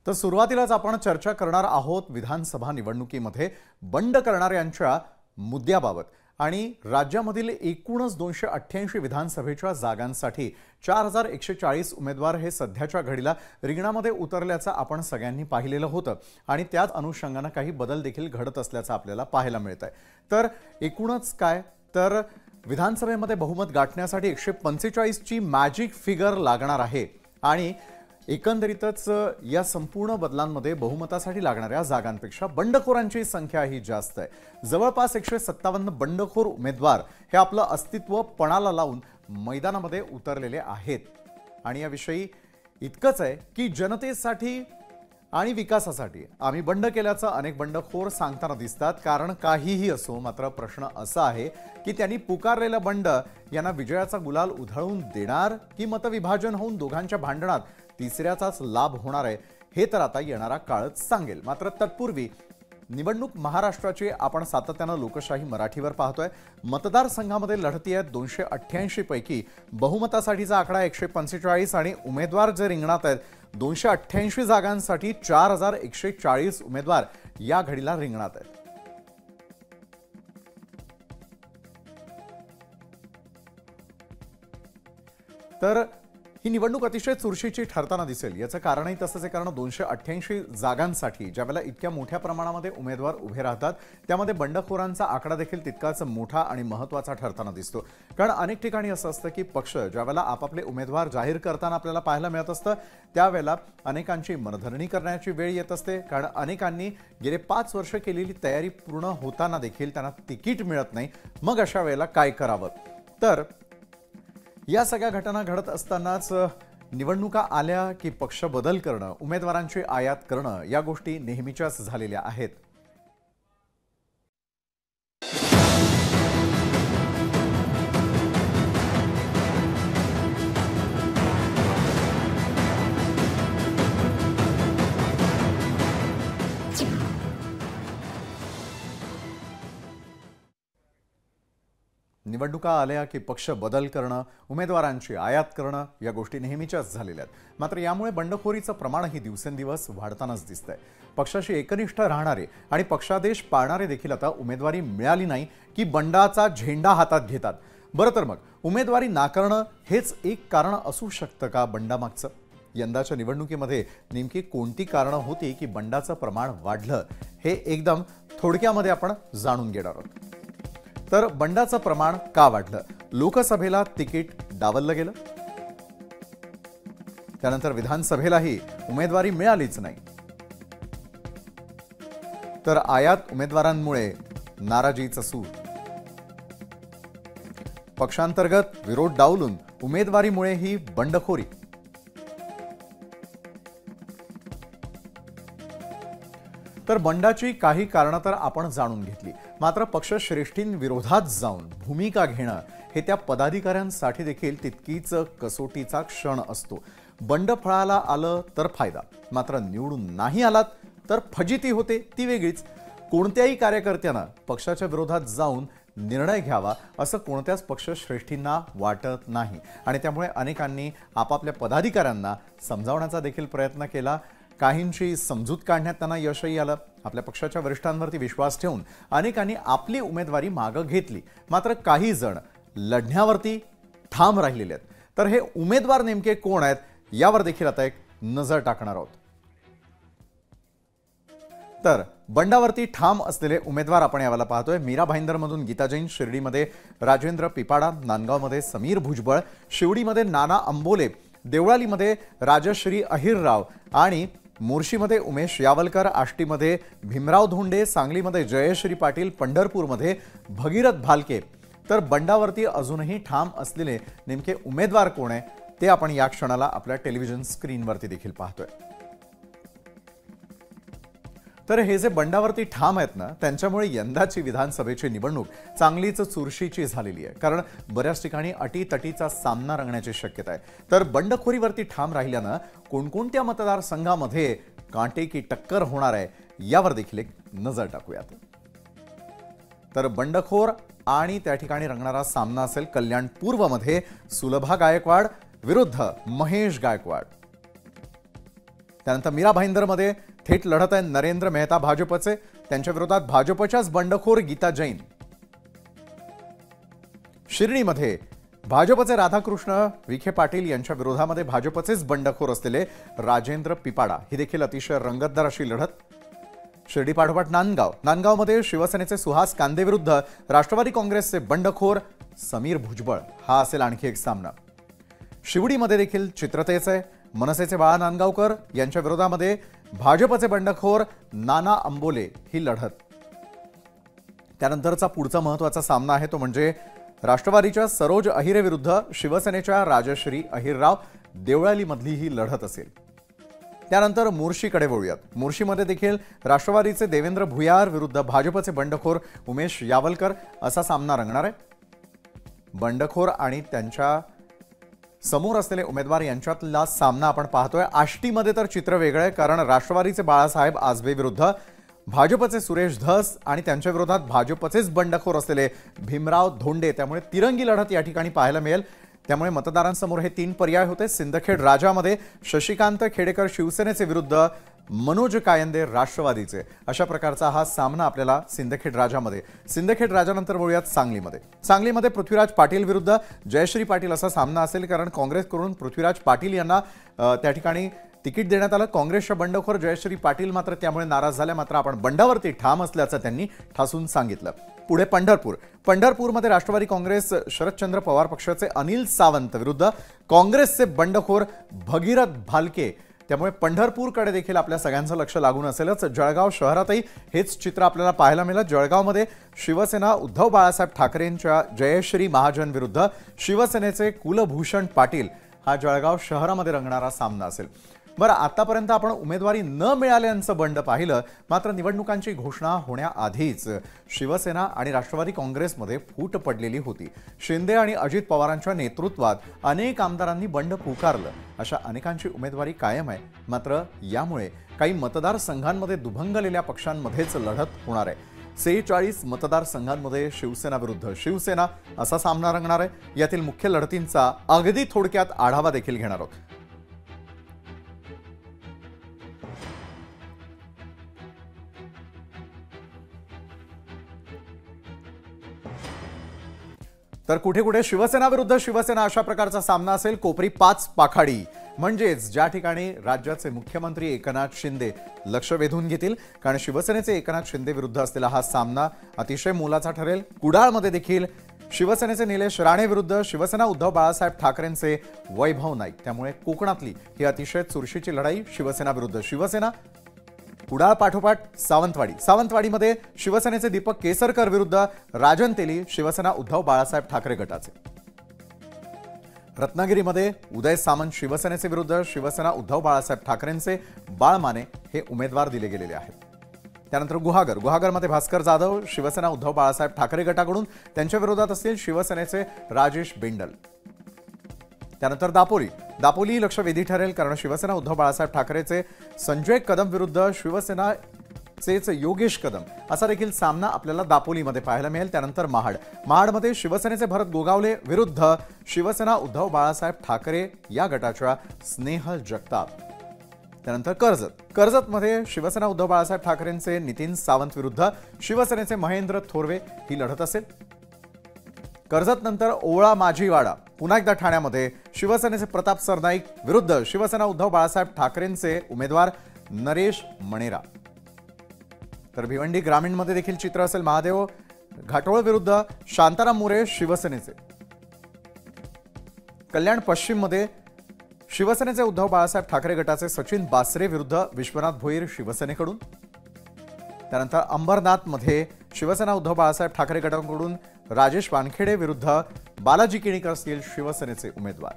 तर सुरुवातीलाच आपण चर्चा करणार आहोत विधानसभा निवडणुकीमध्ये बंड करणाऱ्यांच्या मुद्द्याबाबत आणि राज्यामधील एकूणच 288 विधानसभेच्या जागांसाठी 4140 उमेदवार हे सध्याच्या घडीला रिंगणामध्ये उतरल्याचं आपण सगळ्यांनी पाहिलेलं होतं आणि त्याच अनुषंगाने काही बदल देखील घडत असल्याचं आपल्याला पाहायला मिळतंय। तर एकूणच काय तर विधानसभेमध्ये बहुमत गाठण्यासाठी 145 ची मॅजिक फिगर लागणार आहे आणि एकंदरीतच या संपूर्ण बदलांमध्ये बहुमतासाठी लागणाऱ्या जागांपेक्षा बंडखोरांची संख्या ही जास्त आहे। जवळपास 157 बंडखोर उमेदवार हे आपलं अस्तित्व पणाला लावून मैदानामध्ये उतरलेले आहेत आणि याविषयी इतकंच आहे की जनतेसाठी आणि विकासासाठी आम्ही बंड केल्याचं अनेक बंडखोर सांगताना दिसतात। कारण काहीही असो, मात्र प्रश्न असा आहे की त्यांनी पुकारलेलं बंड यांना विजयाचा गुलाल उधळून देणार की मतविभाजन होऊन दोघांच्या भांडणात तिसऱ्याचाच लाभ होणार आहे हे तर आता येणारा काळच सांगेल। मात्र तत्पूर्वी निवडणूक महाराष्ट्राची आपण सातत्याने लोकशाही मराठीवर पाहतोय। मतदारसंघामध्ये लढती आहेत 288 पैकी बहुमतासाठीचा आकडा 145 आणि उमेदवार जे रिंगणात आहेत 288 जागांसाठी 4140 उमेदवार या घडीला रिंगणात आहेत। तर ही निवडणूक अतिशय चुरशीची ठरताना दिसेल। याचं कारणही तसंच आहे, कारण 288 जागांसाठी ज्यावेळेला इतक्या मोठ्या प्रमाणामध्ये उमेदवार उभे राहतात त्यामध्ये बंडखोरांचा आकडा देखील तितकाच मोठा आणि महत्त्वाचा ठरताना दिसतो। कारण अनेक ठिकाणी असं असतं की पक्ष ज्यावेळेला आपापले उमेदवार जाहीर करताना आपल्याला पाहायला मिळत असतं त्यावेळेला अनेकांची मनधरणी करण्याची वेळ येत असते। कारण अनेकांनी गेले 5 वर्ष केलेली तयारी पूर्ण होताना देखील त्यांना तिकीट मिळत नाही। मग अशा वेळेला काय करावं? तर या सगळ्या घटना घडत असतानाच निवडणुका आल्या की पक्ष बदल करणं, उमेदवारांची आयात करणं या गोष्टी नेहमीच्याच झालेल्या आहेत। निवडणुका आल्या की पक्ष बदल करणं, उमेदवारांची आयात करणं या गोष्टी नेहमीच्याच झालेल्या आहेत। मात्र यामुळे बंडखोरीचं प्रमाणही दिवसेंदिवस वाढतानाच दिसतंय। पक्षाशी एकनिष्ठ राहणारे आणि पक्षादेश पाळणारे देखील आता उमेदवारी मिळाली नाही की बंडाचा झेंडा हातात घेतात। बरं, तर मग उमेदवारी नाकारणं हेच एक कारण असू शकतं का बंडामागचं? यंदाच्या निवडणुकीमध्ये नेमकी कोणती कारणं होती की बंडाचं प्रमाण वाढलं हे एकदम थोडक्यामध्ये आपण जाणून घेणार आहोत। तर बंडाचं प्रमाण का वाढलं? लोकसभेला तिकीट डावललं गेलं, त्यानंतर विधानसभेलाही उमेदवारी मिळालीच नाही, तर आयात उमेदवारांमुळे नाराजीचं सूर, पक्षांतर्गत विरोध डावलून उमेदवारीमुळे ही बंडखोरी, तर बंडाची काही कारणं तर आपण जाणून घेतली। मात्र पक्षश्रेष्ठींविरोधात जाऊन भूमिका घेणं हे त्या पदाधिकाऱ्यांसाठी देखील तितकीच कसोटीचा क्षण असतो। बंड फळाला आलं तर फायदा, मात्र निवडून नाही आलात तर फजिती होते ती वेगळीच। कोणत्याही कार्यकर्त्यानं पक्षाच्या विरोधात जाऊन निर्णय घ्यावा असं कोणत्याच पक्षश्रेष्ठींना वाटत नाही आणि त्यामुळे अनेकांनी आपापल्या पदाधिकाऱ्यांना समजावण्याचा देखील प्रयत्न केला। काहींची समजूत काढण्यात त्यांना यशही आलं। आपल्या पक्षाच्या वरिष्ठांवरती विश्वास ठेवून अनेकांनी आपली उमेदवारी मागे घेतली। मात्र काही जण लढण्यावरती ठाम राहिलेले आहेत। तर हे उमेदवार नेमके कोण आहेत यावर देखील आता एक नजर टाकणार आहोत। तर बंडावरती ठाम असलेले उमेदवार आपण यावेळेला पाहतोय। मीरा भाईंदरमधून गीता जैन, शिर्डीमध्ये राजेंद्र पिपाडा, नांदगावमध्ये समीर भुजबळ, शिवडीमध्ये नाना अंबोले, देवळालीमध्ये राजश्री अहिरराव आणि मोर्शीमध्ये उमेश यावलकर, आष्टीमध्ये भीमराव धोंडे, सांगलीमध्ये जयश्री पाटील, पंढरपूरमध्ये भगीरथ भालके। तर बंडावरती अजूनही ठाम असलेले नेमके उमेदवार कोण आहे ते आपण या क्षणाला आपल्या टेलिव्हिजन स्क्रीनवरती देखील पाहतोय। तर हे जे बंडावरती ठाम आहेत ना, त्यांच्यामुळे यंदाची विधानसभेची निवडणूक चांगलीच चुरशीची झालेली आहे। कारण बऱ्याच ठिकाणी अटीतटीचा सामना रंगण्याची शक्यता आहे। तर बंडखोरीवरती ठाम राहिल्यानं कोणकोणत्या मतदारसंघामध्ये कांटे की टक्कर होणार आहे यावर देखील एक नजर टाकूयात। तर बंडखोर आणि त्या ठिकाणी रंगणारा सामना असेल कल्याण पूर्वमध्ये सुलभा गायकवाड विरुद्ध महेश गायकवाड। त्यानंतर मीरा भाईंदरमध्ये थेट लढत आहे नरेंद्र मेहता भाजपचे, त्यांच्या विरोधात भाजपच्याच बंडखोर गीता जैन. शिर्डीमध्ये भाजपचे राधाकृष्ण विखे पाटील यांच्या विरोधामध्ये भाजपचेच बंडखोर असलेले राजेंद्र पिपाडा, ही देखील अतिशय रंगतदार अशी लढत. शिर्डी पाठोपाठ नांदगावमध्ये शिवसेनेचे सुहास कांदे विरुद्ध राष्ट्रवादी काँग्रेसचे बंडखोर समीर भुजबळ, हा असेल आणखी एक सामना. शिवडीमध्ये देखील चित्रतेच आहे. मनसेचे बाळा नांदगावकर यांच्या विरोधामध्ये भाजपचे बंडखोर नाना अंबोले, ही लढत. त्यानंतरचा पुढचा महत्त्वाचा सामना आहे तो म्हणजे राष्ट्रवादीच्या सरोज अहिरे विरुद्ध शिवसेनेच्या राजश्री अहिरराव देवळालीमधली ही लढत असेल. त्यानंतर मुर्शीकडे वळूयात. मुर्शीमध्ये देखील राष्ट्रवादीचे देवेंद्र भुयार विरुद्ध भाजपचे बंडखोर उमेश यावलकर असा सामना रंगणार आहे. बंडखोर आणि त्यांच्या समोर असलेले उमेदवार यांच्यातला सामना आपण पाहतोय. आष्टीमध्ये तर चित्र वेगळं आहे, कारण राष्ट्रवादीचे बाळासाहेब आजबे विरुद्ध भाजपचे सुरेश धस आणि त्यांच्या विरोधात भाजपचेच बंडखोर असलेले भीमराव धोंडे, त्यामुळे तिरंगी लढत या ठिकाणी पाहायला मिळेल. त्यामुळे मतदारांसमोर हे 3 पर्याय होते. सिंदखेड राजामध्ये शशिकांत खेडेकर शिवसेनेचे विरुद्ध मनोज कायंदे राष्ट्रवादीचे, अशा प्रकारचा हा सामना आपल्याला सिंदखेड राजामध्ये. सिंदखेड राजानंतर वळूयात सांगलीमध्ये पृथ्वीराज पाटील विरुद्ध जयश्री पाटील असा सामना असेल, कारण काँग्रेसकडून पृथ्वीराज पाटील यांना त्या ठिकाणी तिकीट देण्यात आलं. काँग्रेसच्या बंडखोर जयश्री पाटील मात्र त्यामुळे नाराज झाल्या. मात्र आपण बंडावरती ठाम असल्याचं त्यांनी ठासून सांगितलं. पुढे पंढरपूरमध्ये राष्ट्रवादी काँग्रेस शरदचंद्र पवार पक्षाचे अनिल सावंत विरुद्ध काँग्रेसचे बंडखोर भगीरथ भालके, त्यामुळे पंढरपूरकडे देखील आपल्या सगळ्यांचं लक्ष लागून असेलच. जळगाव शहरातही हेच चित्र आपल्याला पाहायला मिळालं. जळगावमध्ये शिवसेना उद्धव बाळासाहेब ठाकरेंच्या जयश्री महाजन विरुद्ध शिवसेनेचे कुलभूषण पाटील, हा जळगाव शहरामध्ये रंगणारा सामना असेल. बरं, आतापर्यंत आपण उमेदवारी न मिळाल्यांचं बंड पाहिलं. मात्र निवडणुकांची घोषणा होण्याआधीच शिवसेना आणि राष्ट्रवादी काँग्रेसमध्ये फूट पडलेली होती. शिंदे आणि अजित पवारांच्या नेतृत्वात अनेक आमदारांनी बंड पुकारलं. अशा अनेकांची उमेदवारी कायम आहे. मात्र यामुळे काही मतदारसंघांमध्ये दुभंगलेल्या पक्षांमध्येच लढत होणार आहे. 46 मतदारसंघांमध्ये शिवसेना विरुद्ध शिवसेना असा सामना रंगणार आहे. यातील मुख्य लढतींचा अगदी थोडक्यात आढावा देखील घेणार आहोत. तर कुठे कुठे शिवसेना विरुद्ध शिवसेना अशा प्रकारचा सामना असेल. कोपरी 5 पाखाडी, म्हणजेच ज्या ठिकाणी राज्याचे मुख्यमंत्री एकनाथ शिंदे लक्ष वेधून घेतील, कारण शिवसेनेचे एकनाथ शिंदे विरुद्ध असलेला हा सामना अतिशय मोलाचा ठरेल. कुडाळमध्ये देखील शिवसेनेचे निलेश राणे विरुद्ध शिवसेना उद्धव बाळासाहेब ठाकरेंचे वैभव नाईक, त्यामुळे कोकणातली ही अतिशय चुरशीची लढाई शिवसेना विरुद्ध शिवसेना. कुडाळ पाठोपाठ सावंतवाडीमध्ये शिवसेनेचे दीपक केसरकर विरुद्ध राजन तेली, शिवसेना उद्धव बाळासाहेब ठाकरे गटाचे. रत्नागिरीमध्ये उदय सामंत शिवसेनेचे विरुद्ध शिवसेना उद्धव बाळासाहेब ठाकरेंचे बाळ माने हे उमेदवार दिले गेलेले आहेत. त्यानंतर गुहागरमध्ये भास्कर जाधव शिवसेना उद्धव बाळासाहेब ठाकरे गटाकडून, त्यांच्या विरोधात असतील शिवसेनेचे राजेश बेंडल. त्यानंतर दापोली लक्ष वेधी ठरेल, कारण शिवसेना उद्धव बाळासाहेब ठाकरेचे संजय कदम विरुद्ध शिवसेनाचेच योगेश कदम असा देखील सामना आपल्याला दापोलीमध्ये पाहायला मिळेल. त्यानंतर महाडमध्ये शिवसेनेचे भरत गोगावले विरुद्ध शिवसेना उद्धव बाळासाहेब ठाकरे या गटाच्या स्नेहल जगताप. त्यानंतर कर्जतमध्ये शिवसेना उद्धव बाळासाहेब ठाकरेंचे नितीन सावंत विरुद्ध शिवसेनेचे महेंद्र थोरवे ही लढत असेल. कर्जत नंतर ओवळा माझीवाडा, पुन्हा एकदा ठाण्यामध्ये शिवसेनेचे प्रताप सरनाईक विरुद्ध शिवसेना उद्धव बाळासाहेब ठाकरेंचे उमेदवार नरेश मणेरा. तर भिवंडी ग्रामीणमध्ये देखील चित्र असेल. महादेव घाटोळ विरुद्ध शांताराम मोरे शिवसेनेचे. कल्याण पश्चिममध्ये शिवसेनेचे उद्धव बाळासाहेब ठाकरे गटाचे सचिन बासरे विरुद्ध विश्वनाथ भोईर शिवसेनेकडून. त्यानंतर अंबरनाथमध्ये शिवसेना उद्धव बाळासाहेब ठाकरे गटाकडून राजेश वानखेडे विरुद्ध बालाजी किणीकर असतील शिवसेनेचे उमेदवार.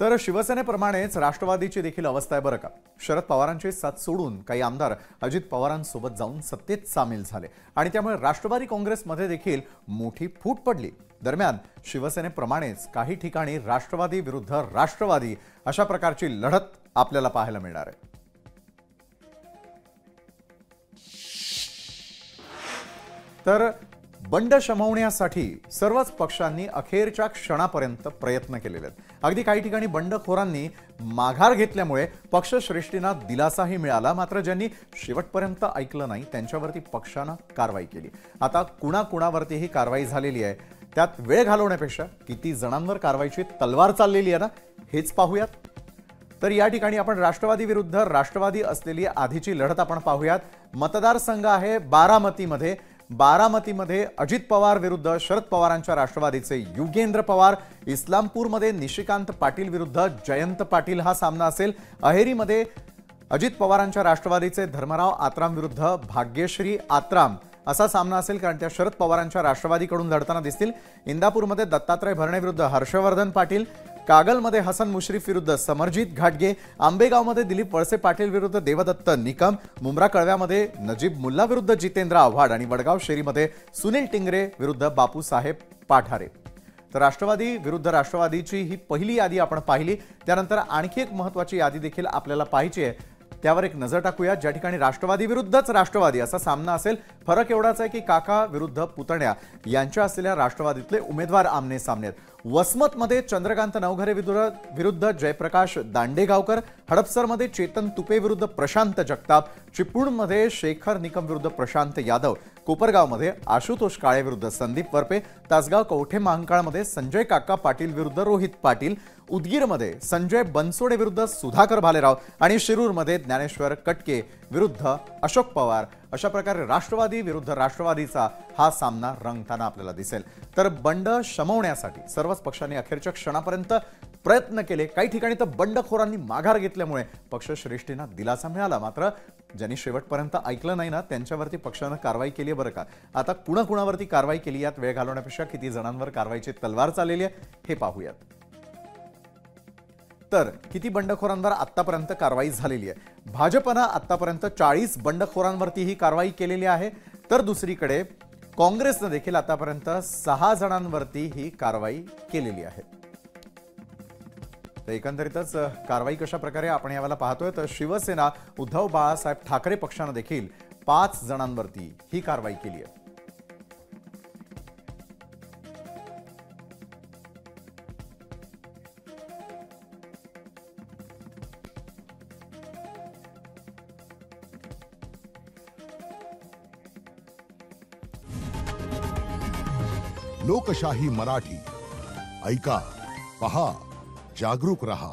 तर शिवसेनेप्रमाणेच राष्ट्रवादीची देखील अवस्था आहे बरं का. शरद पवारांची साथ सोडून काही आमदार अजित पवारांसोबत जाऊन सत्तेत सामील झाले आणि त्यामुळे राष्ट्रवादी काँग्रेसमध्ये देखील मोठी फूट पडली. दरम्यान शिवसेनेप्रमाणेच काही ठिकाणी राष्ट्रवादी विरुद्ध राष्ट्रवादी अशा प्रकारची लढत आपल्याला पाहायला मिळणार आहे. तर बंड शमवण्यासाठी सर्वच पक्षांनी अखेरच्या क्षणापर्यंत प्रयत्न केलेले आहेत। अगदी काही ठिकाणी बंडखोरांनी माघार घेतल्यामुळे पक्षश्रेष्ठींना दिलासाही मिळाला, मात्र ज्यांनी शेवटपर्यंत ऐकलं नाही त्यांच्यावरती पक्षानं कारवाई केली। आता कुणाकुणावरती ही कारवाई झालेली आहे, त्यात वेळ घालवण्यापेक्षा किती जणांवर कारवाईची तलवार चाललेली आहे ना, हेच पाहूयात। तर या ठिकाणी आपण राष्ट्रवादी विरुद्ध राष्ट्रवादी असलेली आधीची लढत आपण पाहूयात। मतदारसंघ आहे बारामतीमध्ये। बारामतीमध्ये अजित पवार विरुद्ध शरद पवारांच्या राष्ट्रवादीचे युगेंद्र पवार, इस्लामपूरमध्ये निशिकांत पाटील विरुद्ध जयंत पाटील हा सामना असेल। अहेरीमध्ये अजित पवारांच्या राष्ट्रवादीचे धर्मराव आत्राम विरुद्ध भाग्यश्री आत्राम असा सामना असेल, कारण त्या शरद पवारांच्या राष्ट्रवादीकडून लढताना दिसतील। इंदापूरमध्ये दत्तात्रय भरणे विरुद्ध हर्षवर्धन पाटील, कागलमध्ये हसन मुश्रीफ विरुद्ध समरजित घाटगे, आंबेगावमध्ये दिलीप वळसे पाटील विरुद्ध देवदत्त निकम, मुंब्रा कळव्यामध्ये नजीब मुल्ला विरुद्ध जितेंद्र आव्हाड आणि वडगाव शेरीमध्ये सुनील टिंगरे विरुद्ध बापूसाहेब पाठारे। तर राष्ट्रवादी विरुद्ध राष्ट्रवादीची ही पहिली यादी आपण पाहिली। त्यानंतर आणखी एक महत्त्वाची यादी देखील आपल्याला पाहायची आहे, त्यावर एक नजर टाकूया। ज्या ठिकाणी राष्ट्रवादी विरुद्धच राष्ट्रवादी असा सामना असेल, फरक एवढाच आहे की काका विरुद्ध पुतण्या यांच्या असलेल्या राष्ट्रवादीतले उमेदवार आमने सामने आहेत। वसमतमध्ये चंद्रकांत नवघरे विरुद्ध जयप्रकाश दांडेगावकर, हडपसरमध्ये चेतन तुपे विरुद्ध प्रशांत जगताप, चिपळूणमध्ये शेखर निकम विरुद्ध प्रशांत यादव, कोपरगावमध्ये आशुतोष काळे विरुद्ध संदीप वरपे, तासगाव कवठे महांकाळमध्ये संजय काका पाटील विरुद्ध रोहित पाटील, उदगीरमध्ये संजय बनसोडे विरुद्ध सुधाकर भालेराव आणि शिरूरमध्ये ज्ञानेश्वर कटके विरुद्ध अशोक पवार। अशा प्रकारे राष्ट्रवादी विरुद्ध राष्ट्रवादीचा हा सामना रंगताना आपल्याला दिसेल। तर बंड शमवण्यासाठी सर्वच पक्षांनी अखेरच्या क्षणापर्यंत प्रयत्न केले। काही ठिकाणी तर बंडखोरांनी माघार घेतल्यामुळे पक्षश्रेष्ठींना दिलासा मिळाला, मात्र ज्यांनी शेवटपर्यंत ऐकलं नाही ना त्यांच्यावरती पक्षानं कारवाई केली आहे बरं का। आता कुणाकुणावरती कारवाई केली, यात वेळ घालवण्यापेक्षा किती जणांवर कारवाईची तलवार चाललेली आहे हे पाहूयात। तर किती बंडखोरांवर आतापर्यंत कारवाई झालेली आहे? भाजपनं आतापर्यंत 40 बंडखोरांवरती ही कारवाई केलेली आहे, तर दुसरीकडे काँग्रेसनं देखील आतापर्यंत 6 जणांवरती ही कारवाई केलेली आहे। तर एकंदरीतच कारवाई कशा प्रकारे आपण यावेळेला पाहतोय, तर शिवसेना उद्धव बाळासाहेब ठाकरे पक्षानं देखील 5 जणांवरती ही कारवाई केली आहे। लोकशाही मराठी ऐका, पहा, जागरूक रहा।